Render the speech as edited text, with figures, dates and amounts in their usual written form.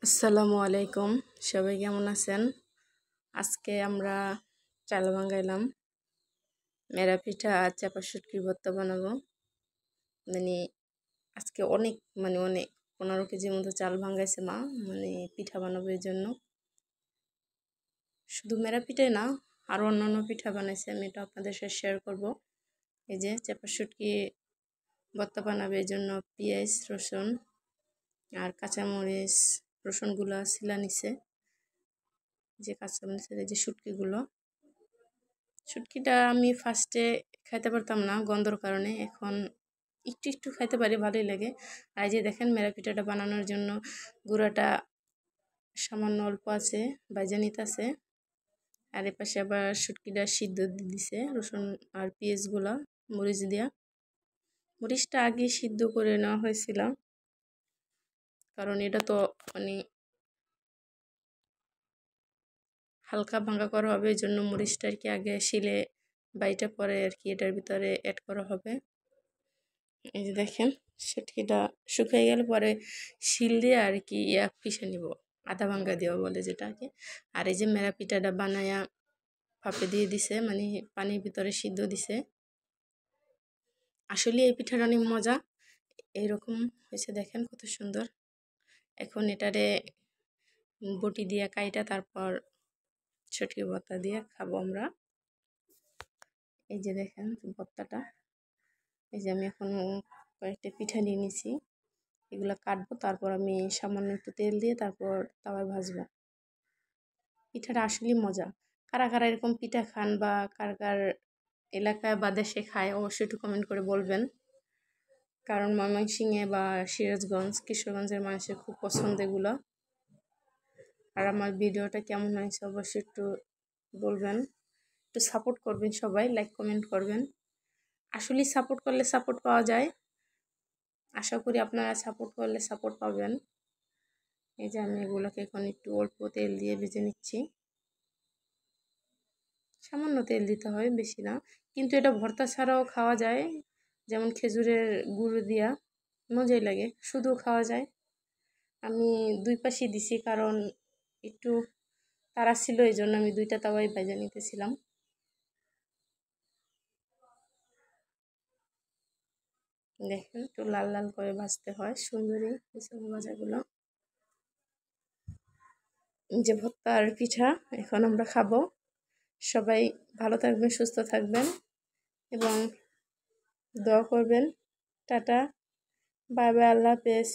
আসসালামু আলাইকুম, সবাই কেমন আছেন? আজকে আমরা চাল ভাঙ্গাইলাম, মেরা পিঠা আর চাপা শুটকির ভর্তা বানাবো। মানে আজকে অনেক 15 কেজির মতো চাল ভাঙ্গাইছে মা, পিঠা বানাবো এই জন্য। শুধু মেরা পিঠাই না, আরও অন্যান্য পিঠা বানাইছে, আমি এটা আপনাদের সাথে শেয়ার করব। এই যে চাপা শুটকি ভর্তা বানাবে এই জন্য পেঁয়াজ, রসুন আর কাঁচামরিচ, রসুনগুলো ছিলা নিছে, যে কাঁচামরিচের এই যে শুটকিটা আমি ফার্স্টে খাইতে পারতাম না গন্ধর কারণে, এখন একটু খাইতে পারি, ভালোই লাগে। আর যে দেখেন মেরা পিঠাটা বানানোর জন্য গুঁড়াটা সামান্য অল্প আছে, ভাজা নিতেছে। আর এপাশে আবার শুটকিটা সিদ্ধ দিছে রসুন আর পেঁয়াজগুলা মরিচ দিয়া। মরিচটা আগে সিদ্ধ করে নেওয়া হয়েছিল, কারণ এটা তো হালকা ভাঙা করা হবে, এই জন্য মরিচটা আর কি আগে শিলে বাইটা পরে আর কি এটার ভিতরে অ্যাড করা হবে। এই যে দেখেন শুটকিটা শুকিয়ে গেলে পরে শিল দিয়ে আর কি পিষে নিব, আদা ভাঙ্গা দেওয়া বলে যেটাকে। আর এই যে মেরা পিঠাটা বানায়া ভাপে দিয়ে দিছে, পানির ভিতরে সিদ্ধ দিছে। আসলে এই পিঠাটা অনেক মজা, এইরকম হয়েছে, দেখেন কত সুন্দর। এখন এটারে বটি দিয়ে কাইটা তারপর শুটকি ভর্তা দিয়ে খাবো আমরা। এই যে দেখেন ভর্তাটা, এই যে আমি এখন কয়েকটা পিঠা নিয়ে নিছি, এগুলো কাটবো, তারপর আমি সামান্য একটু তেল দিয়ে তারপর তাওয়ায় ভাজবো। পিঠাটা আসলেই মজা। কারা কারা এরকম পিঠা খান বা কার কার এলাকায় বা দেশে খায় অবশ্যই একটু কমেন্ট করে বলবেন, কারণ ময়মনসিংহে বা সিরাজগঞ্জ, কিশোরগঞ্জের মানুষের খুব পছন্দ এগুলো। আর আমার ভিডিওটা কেমন হয়েছে অবশ্যই একটু বলবেন, একটু সাপোর্ট করবেন, সবাই লাইক কমেন্ট করবেন। আসলেই সাপোর্ট করলে সাপোর্ট পাওয়া যায়, আশা করি আপনারা সাপোর্ট করলে সাপোর্ট পাবেন। এই যে আমি এগুলোকে এখন একটু অল্প তেল দিয়ে ভেজে নিচ্ছি, সামান্য তেল দিতে হয়, বেশি না। কিন্তু এটা ভর্তা ছাড়াও খাওয়া যায়, যেমন খেজুরের গুঁড়ো দিয়া মজাই লাগে, শুধু খাওয়া যায়। আমি দুই পাশে দিছি, কারণ একটু তাড়া ছিল, এই জন্য আমি দুইটা তাওয়াই ভেজে নিতেছিলাম। দেখেন একটু লাল লাল করে ভাজতে হয়, সুন্দরী ভাজাগুলো। যে ভর্তা আর পিঠা এখন আমরা খাবো। সবাই ভালো থাকবেন, সুস্থ থাকবেন এবং দোয়া করবেন। টাটা, বাই বাই, আল্লাহ হাফেজ।